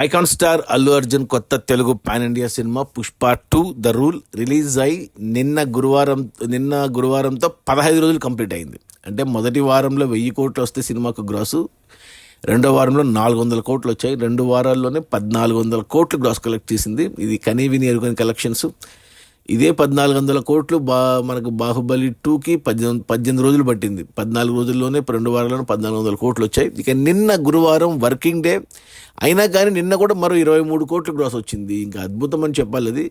Icon star Allu Arjun కొత్త Telugu pan India cinema Pushpa 2 the rule release అయి నిన్న గురువారంతో 15 రోజులు కంప్లీట్ అయింది. అంటే మొదటి వారంలో 1000 కోట్లు వస్తే సినిమాకు గ్రాసు, రెండో వారంలో 400 కోట్లు వచ్చాయి. 2 వారాల్లోనే 1400 కోట్లు గ్రాస్ కలెక్ట్ చేసింది. ఇది కనీ విని ఎరుగని కలెక్షన్స్. ఇదే 1400 కోట్లు మనకు బాహుబలి 2కి 18 రోజులు పట్టింది. 14 రోజుల్లోనే 2 వారాల్లోనే 1400 కోట్లు వచ్చాయి. ఇక నిన్న గురువారం వర్కింగ్ డే అయినా కానీ నిన్న కూడా మరో 23 కోట్లు గ్రాస్ వచ్చింది. ఇంకా అద్భుతం అని చెప్పాలి అది.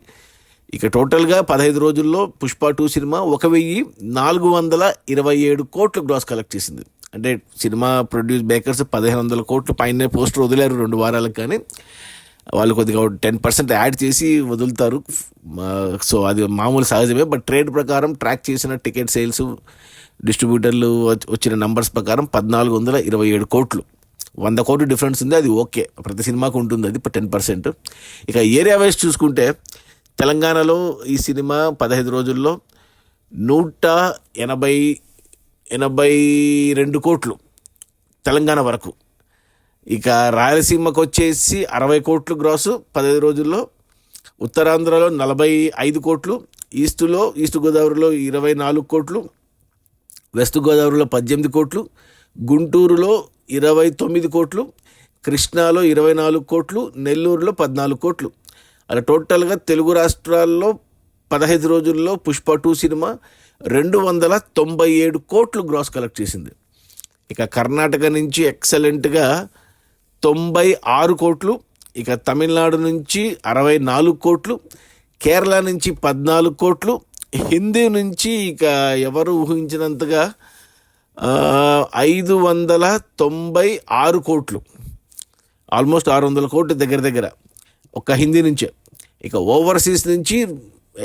ఇక టోటల్గా 15 రోజుల్లో పుష్ప 2 సినిమా 1427 కోట్లు గ్రాస్ కలెక్ట్ చేసింది. అంటే సినిమా ప్రొడ్యూస్ మేకర్స్ 1500 కోట్లు పైన పోస్టర్ వదిలేరు 2 వారాలకు, కానీ వాళ్ళు కొద్దిగా 10% యాడ్ చేసి వదులుతారు. సో అది మామూలు సహజమే. బట్ ట్రేడ్ ప్రకారం ట్రాక్ చేసిన టికెట్ సేల్స్, డిస్ట్రిబ్యూటర్లు వచ్చిన నంబర్స్ ప్రకారం 1427 కోట్లు, 100 కోట్లు డిఫరెన్స్ ఉంది. అది ఓకే, ప్రతి సినిమాకు ఉంటుంది అది 10%. ఇక ఏరియా వైజ్ చూసుకుంటే తెలంగాణలో ఈ సినిమా 15 రోజుల్లో 182 కోట్లు తెలంగాణ వరకు. ఇక రాయలసీమకు వచ్చేసి 60 కోట్లు గ్రాసు 15 రోజుల్లో, ఉత్తరాంధ్రలో 45 కోట్లు, ఈస్ట్ గోదావరిలో 24 కోట్లు, వెస్ట్ గోదావరిలో 18 కోట్లు, గుంటూరులో 29 కోట్లు, కృష్ణాలో 24 కోట్లు, నెల్లూరులో 14 కోట్లు. అలా టోటల్గా తెలుగు రాష్ట్రాల్లో 15 రోజుల్లో పుష్ప 2 సినిమా 297 కోట్లు గ్రాస్ కలెక్ట్ చేసింది. ఇక కర్ణాటక నుంచి ఎక్సలెంట్గా 96 కోట్లు, ఇక తమిళనాడు నుంచి 64 కోట్లు, కేరళ నుంచి 14 కోట్లు, హిందీ నుంచి ఇక ఎవరు ఊహించినంతగా 596 కోట్లు, ఆల్మోస్ట్ 600 కోట్లు దగ్గర ఒక్క హిందీ నుంచే. ఇక ఓవర్సీస్ నుంచి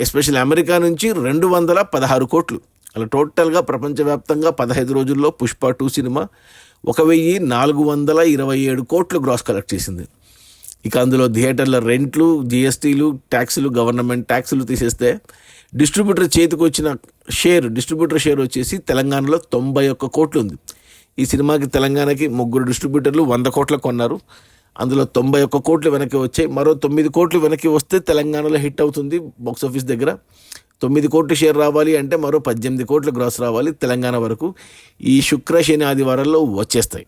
ఎస్పెషల్లీ అమెరికా నుంచి 216 కోట్లు. అలా టోటల్గా ప్రపంచవ్యాప్తంగా 15 రోజుల్లో పుష్ప 2 సినిమా 1427 కోట్లు గ్రాస్ కలెక్ట్ చేసింది. ఇక అందులో థియేటర్ల రెంట్లు, జిఎస్టీలు, ట్యాక్సులు, గవర్నమెంట్ ట్యాక్సులు తీసేస్తే డిస్ట్రిబ్యూటర్ చేతికి వచ్చిన డిస్ట్రిబ్యూటర్ షేర్ వచ్చేసి తెలంగాణలో 91 కోట్లు ఉంది. ఈ సినిమాకి తెలంగాణకి 3 డిస్ట్రిబ్యూటర్లు 100 కోట్ల కొన్నారు. అందులో 91 కోట్లు వెనక్కి వచ్చాయి. మరో 9 కోట్లు వెనక్కి వస్తే తెలంగాణలో హిట్ అవుతుంది బాక్స్ ఆఫీస్ దగ్గర. 9 కోట్లు షేర్ రావాలి అంటే మరో 18 కోట్ల గ్రాస్ రావాలి తెలంగాణ వరకు. ఈ శుక్ర, శని, ఆదివారాల్లో వచ్చేస్తాయి.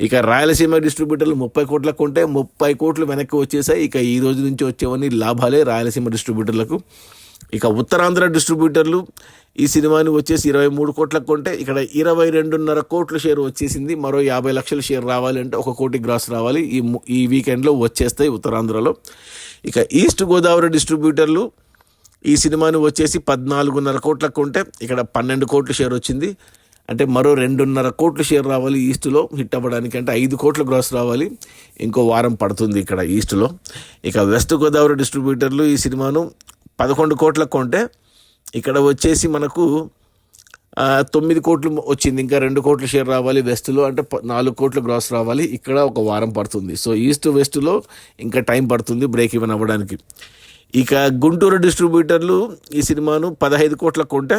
ఇక రాయలసీమ డిస్ట్రిబ్యూటర్లు 30 కోట్లకు కొంటే 30 కోట్లు వెనక్కి వచ్చేసాయి. ఇక ఈ రోజు నుంచి వచ్చేవన్నీ లాభాలే రాయలసీమ డిస్ట్రిబ్యూటర్లకు. ఇక ఉత్తరాంధ్ర డిస్ట్రిబ్యూటర్లు ఈ సినిమాని వచ్చేసి 23 కోట్లకు కొంటే ఇక్కడ 22.5 కోట్ల షేర్ వచ్చేసింది. మరో 50 లక్షల షేర్ రావాలి అంటే 1 కోటి గ్రాస్ రావాలి. ఈ వీకెండ్లో వచ్చేస్తాయి ఉత్తరాంధ్రలో. ఇక ఈస్ట్ గోదావరి డిస్ట్రిబ్యూటర్లు ఈ సినిమాని వచ్చేసి 14.5 కోట్లకు కొంటే ఇక్కడ 12 కోట్ల షేర్ వచ్చింది. అంటే మరో 2.5 కోట్ల షేర్ రావాలి ఈస్ట్లో హిట్ అవ్వడానికి, అంటే 5 కోట్ల గ్రాస్ రావాలి. ఇంకో వారం పడుతుంది ఇక్కడ ఈస్ట్లో. ఇక వెస్ట్ గోదావరి డిస్ట్రిబ్యూటర్లు ఈ సినిమాను 11 కోట్లకు కొంటే ఇక్కడ వచ్చేసి మనకు 9 కోట్లు వచ్చింది. ఇంకా 2 కోట్ల షేర్ రావాలి వెస్ట్లో, అంటే 4 కోట్ల గ్రాస్ రావాలి. ఇక్కడ ఒక వారం పడుతుంది. సో ఈస్ట్ వెస్ట్లో ఇంకా టైం పడుతుంది బ్రేక్ ఈవెన్ అవ్వడానికి. ఇక గుంటూరు డిస్ట్రిబ్యూటర్లు ఈ సినిమాను 15 కోట్లకు కొంటే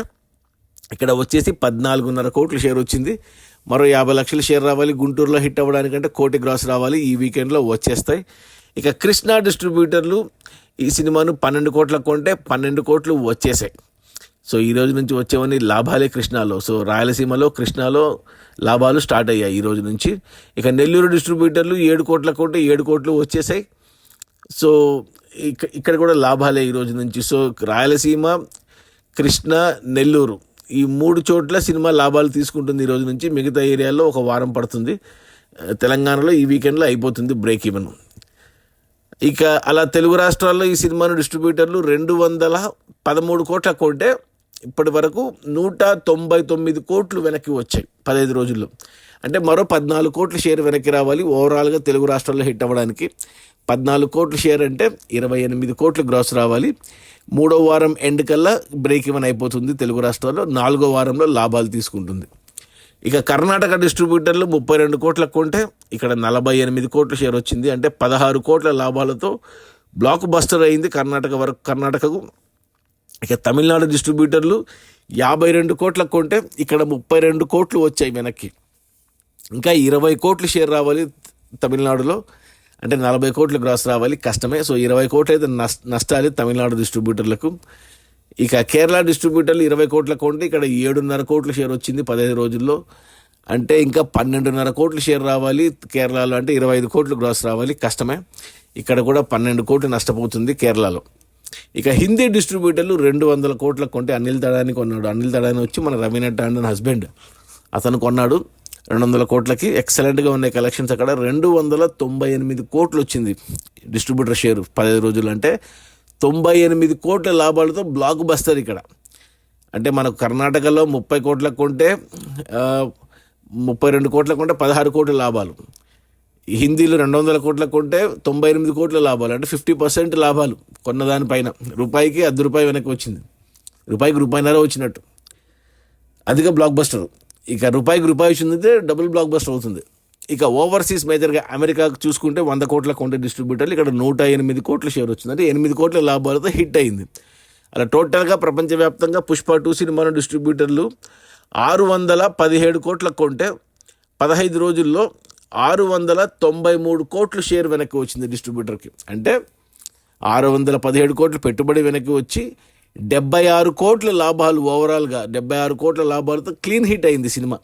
ఇక్కడ వచ్చేసి 14.5 కోట్ల షేర్ వచ్చింది. మరో 50 లక్షల షేర్ రావాలి గుంటూరులో హిట్ అవ్వడానికంటే, కోటి గ్రాస్ రావాలి. ఈ వీకెండ్లో వచ్చేస్తాయి. ఇక కృష్ణా డిస్ట్రిబ్యూటర్లు ఈ సినిమాను 12 కోట్లకు కొంటే 12 కోట్లు వచ్చేసాయి. సో ఈ రోజు నుంచి వచ్చేవన్నీ లాభాలే కృష్ణాలో. సో రాయలసీమలో, కృష్ణాలో లాభాలు స్టార్ట్ అయ్యాయి ఈ రోజు నుంచి. ఇక నెల్లూరు డిస్ట్రిబ్యూటర్లు 7 కోట్లకు కొంటే 7 కోట్లు వచ్చేసాయి. సో ఇక్కడ కూడా లాభాలే ఈ రోజు నుంచి. సో రాయలసీమ, కృష్ణ, నెల్లూరు ఈ 3 చోట్ల సినిమా లాభాలు తీసుకుంటుంది ఈ రోజు నుంచి. మిగతా ఏరియాల్లో ఒక వారం పడుతుంది. తెలంగాణలో ఈ వీకెండ్లో అయిపోతుంది బ్రేక్ ఈవెన్. ఇక అలా తెలుగు రాష్ట్రాల్లో ఈ సినిమాను డిస్ట్రిబ్యూటర్లు 213 కోట్ల కొంటే ఇప్పటి వరకు 199 కోట్లు వెనక్కి వచ్చాయి 15 రోజుల్లో. అంటే మరో 14 కోట్ల షేర్ వెనక్కి రావాలి ఓవరాల్గా తెలుగు రాష్ట్రాల్లో హిట్ అవ్వడానికి. 14 కోట్ల షేర్ అంటే 28 కోట్లు గ్రాస్ రావాలి. 3వ వారం ఎండ్ కల్లా బ్రేక్ ఈవెన్ అయిపోతుంది తెలుగు రాష్ట్రాల్లో. 4వ వారంలో లాభాలు తీసుకుంటుంది. ఇక కర్ణాటక డిస్ట్రిబ్యూటర్లు 32 కోట్లకు కొంటే ఇక్కడ 48 కోట్ల షేర్ వచ్చింది. అంటే 16 కోట్ల లాభాలతో బ్లాక్ బస్టర్ అయింది కర్ణాటకకు. ఇక తమిళనాడు డిస్ట్రిబ్యూటర్లు 52 కోట్లకు కొంటే ఇక్కడ 32 కోట్లు వచ్చాయి వెనక్కి. ఇంకా 20 కోట్లు షేర్ రావాలి తమిళనాడులో. అంటే 40 కోట్ల గ్రాస్ రావాలి, కష్టమే. సో 20 కోట్లు అయితే నష్టాలు తమిళనాడు డిస్ట్రిబ్యూటర్లకు. ఇక కేరళ డిస్ట్రిబ్యూటర్లు 20 కోట్ల కొంటే ఇక్కడ 7.5 కోట్ల షేర్ వచ్చింది 15 రోజుల్లో. అంటే ఇంకా 12.5 కోట్ల షేర్ రావాలి కేరళలో, అంటే 25 కోట్లు గ్రాస్ రావాలి, కష్టమే. ఇక్కడ కూడా 12 కోట్లు నష్టపోతుంది కేరళలో. ఇక హిందీ డిస్ట్రిబ్యూటర్లు 200 కోట్ల కొంటే అనిల్ తడాని కొన్నాడు. అనిల్ తడాని వచ్చి మన రవీనా టాండన్ హస్బెండ్, అతను కొన్నాడు 200 కోట్లకి. ఎక్సలెంట్గా ఉన్నాయి కలెక్షన్స్ అక్కడ. 298 కోట్లు వచ్చింది డిస్ట్రిబ్యూటర్ షేర్ 15 రోజులు. అంటే 98 కోట్ల లాభాలతో బ్లాక్ బస్టర్ ఇక్కడ. అంటే మనకు కర్ణాటకలో 30 కోట్లకు కొంటే 32 కోట్లకు కొంటే 16 కోట్ల లాభాలు. హిందీలో 200 కోట్లకు కొంటే 98 కోట్ల లాభాలు, అంటే 50% లాభాలు కొన్నదానిపైన. రూపాయికి ₹10 వెనక్కి వచ్చింది, రూపాయికి ₹1.5 వచ్చినట్టు. అధిక బ్లాక్ బస్టర్. ఇక రూపాయికి రూపాయి వచ్చిందంటే డబుల్ బ్లాక్ బస్టర్ అవుతుంది. ఇక ఓవర్సీస్ మేజర్గా అమెరికాకు చూసుకుంటే 100 కోట్ల కొంటే డిస్ట్రిబ్యూటర్లు ఇక్కడ 108 కోట్ల షేర్ వచ్చింది, అంటే 8 కోట్ల లాభాలతో హిట్ అయింది. అలా టోటల్గా ప్రపంచవ్యాప్తంగా పుష్ప 2 సినిమాను డిస్ట్రిబ్యూటర్లు 617 కోట్లకు కొంటే 15 రోజుల్లో 693 కోట్లు షేర్ వెనక్కి వచ్చింది డిస్ట్రిబ్యూటర్కి. అంటే 617 కోట్లు పెట్టుబడి వెనక్కి వచ్చి 76 కోట్ల లాభాలు, ఓవరాల్గా 76 కోట్ల లాభాలతో క్లీన్ హిట్ అయింది సినిమా.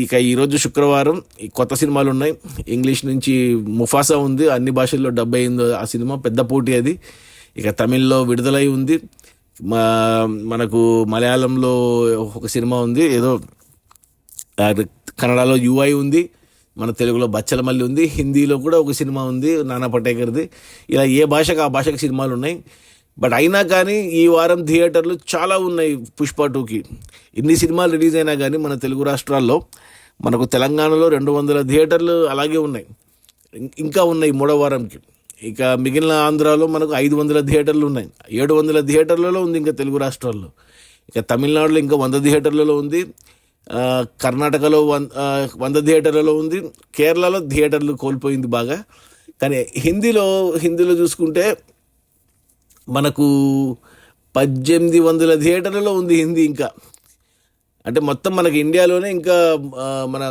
ఇక ఈరోజు శుక్రవారం ఈ కొత్త సినిమాలు ఉన్నాయి. ఇంగ్లీష్ నుంచి ముఫాసా ఉంది, అన్ని భాషల్లో డబ్ అయింది ఆ సినిమా, పెద్ద పోటీ అది. ఇక తమిళ్లో విడుదలై ఉంది, మనకు మలయాళంలో ఒక సినిమా ఉంది, ఏదో కన్నడలో UI ఉంది, మన తెలుగులో బచ్చలమల్లి ఉంది, హిందీలో కూడా ఒక సినిమా ఉంది నానా పటేకర్ది. ఇలా ఏ భాషకు ఆ భాషకు సినిమాలు ఉన్నాయి. బట్ అయినా కానీ ఈ వారం థియేటర్లు చాలా ఉన్నాయి పుష్ప 2కి. ఇన్ని సినిమాలు రిలీజ్ అయినా కానీ మన తెలుగు రాష్ట్రాల్లో, మనకు తెలంగాణలో 200 థియేటర్లు అలాగే ఉన్నాయి, ఇంకా ఉన్నాయి 3వ వారంకి. ఇక మిగిలిన ఆంధ్రాలో మనకు 500 థియేటర్లు ఉన్నాయి, 700 థియేటర్లలో ఉంది ఇంకా తెలుగు రాష్ట్రాల్లో. ఇక తమిళనాడులో ఇంకా 100 థియేటర్లలో ఉంది, కర్ణాటకలో 100 థియేటర్లలో ఉంది, కేరళలో థియేటర్లు కోల్పోయింది బాగా. కానీ హిందీలో చూసుకుంటే మనకు 1800 థియేటర్లలో ఉంది హిందీ ఇంకా. అంటే మొత్తం మనకి ఇండియాలోనే ఇంకా మన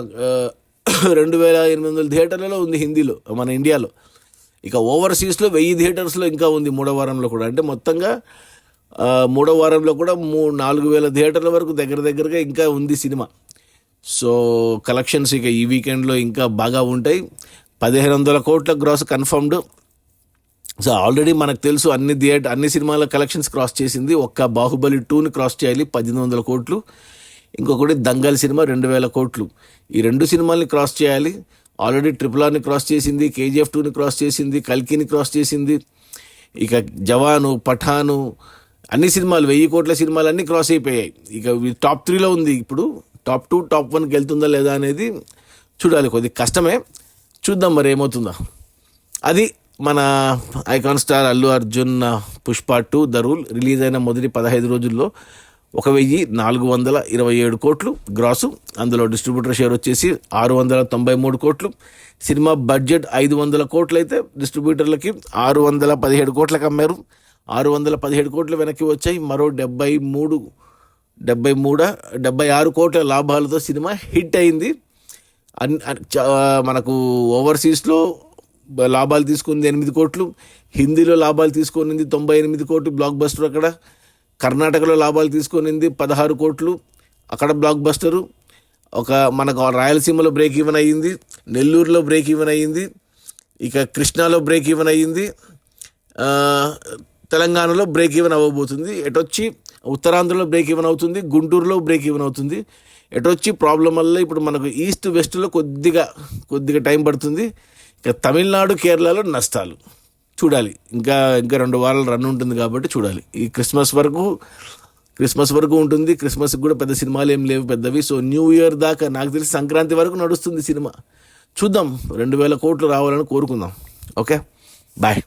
2800 థియేటర్లలో ఉంది హిందీలో మన ఇండియాలో. ఇక ఓవర్సీస్లో 1000 థియేటర్స్లో ఇంకా ఉంది 3వ వారంలో కూడా. అంటే మొత్తంగా 3వ వారంలో కూడా 4000 థియేటర్ల వరకు దగ్గరగా ఇంకా ఉంది సినిమా. సో కలెక్షన్స్ ఇక ఈ వీకెండ్లో ఇంకా బాగా ఉంటాయి. 1500 కోట్ల గ్రాస్ కన్ఫర్మ్డ్. సో ఆల్రెడీ మనకు తెలుసు అన్ని సినిమాల కలెక్షన్స్ క్రాస్ చేసింది. ఒక్క బాహుబలి 2ని క్రాస్ చేయాలి 1800 కోట్లు, ఇంకొకటి దంగల్ సినిమా 2000 కోట్లు. ఈ 2 సినిమాల్ని క్రాస్ చేయాలి. ఆల్రెడీ RRRని క్రాస్ చేసింది, KGF 2ని క్రాస్ చేసింది, కల్కిని క్రాస్ చేసింది. ఇక జవాను, పఠాను, అన్ని సినిమాలు 1000 కోట్ల సినిమాలు అన్నీ క్రాస్ అయిపోయాయి. ఇక టాప్ 3లో ఉంది. ఇప్పుడు టాప్ 2 టాప్ 1కి వెళ్తుందా లేదా అనేది చూడాలి, కొద్దిగా కష్టమే. చూద్దాం మరి ఏమవుతుందో. అది మన icon star Allu Arjun Pushpa 2 the rule release అయిన మొదటి 15 రోజుల్లో 1427 కోట్లు గ్రాసు. అందులో డిస్ట్రిబ్యూటర్ షేర్ వచ్చేసి 693 కోట్లు. సినిమా బడ్జెట్ 500 కోట్లు అయితే డిస్ట్రిబ్యూటర్లకి 617 కోట్లకు అమ్మారు. 617 కోట్లు వెనక్కి వచ్చాయి. మరో 76 కోట్ల లాభాలతో సినిమా హిట్ అయింది. మనకు ఓవర్సీస్లో లాభాలు తీసుకుంది 8 కోట్లు, హిందీలో లాభాలు తీసుకునింది 98 కోట్లు బ్లాక్ బస్టర్ అక్కడ. కర్ణాటకలో లాభాలు తీసుకునింది 16 కోట్లు అక్కడ బ్లాక్ బస్టరు. మనకు రాయలసీమలో బ్రేక్ ఈవెన్ అయ్యింది, నెల్లూరులో బ్రేక్ ఈవెన్ అయ్యింది, ఇక కృష్ణాలో బ్రేక్ ఈవెన్ అయ్యింది, తెలంగాణలో బ్రేక్ ఈవెన్ అవ్వబోతుంది. ఎటొచ్చి ఉత్తరాంధ్రలో బ్రేక్ ఈవెన్ అవుతుంది, గుంటూరులో బ్రేక్ ఈవెన్ అవుతుంది. ఎటొచ్చి ప్రాబ్లం వల్ల ఇప్పుడు మనకు ఈస్ట్ వెస్ట్లో కొద్దిగా టైం పడుతుంది. ఇక తమిళనాడు, కేరళలో నష్టాలు చూడాలి. ఇంకా 2 వారాలు రన్ ఉంటుంది కాబట్టి చూడాలి. ఈ క్రిస్మస్ వరకు ఉంటుంది. క్రిస్మస్కి కూడా పెద్ద సినిమాలు ఏం లేవు పెద్దవి. సో న్యూ ఇయర్ దాకా నాకు తెలిసి సంక్రాంతి వరకు నడుస్తుంది సినిమా. చూద్దాం, 2000 కోట్లు రావాలని కోరుకుందాం. Okay, bye.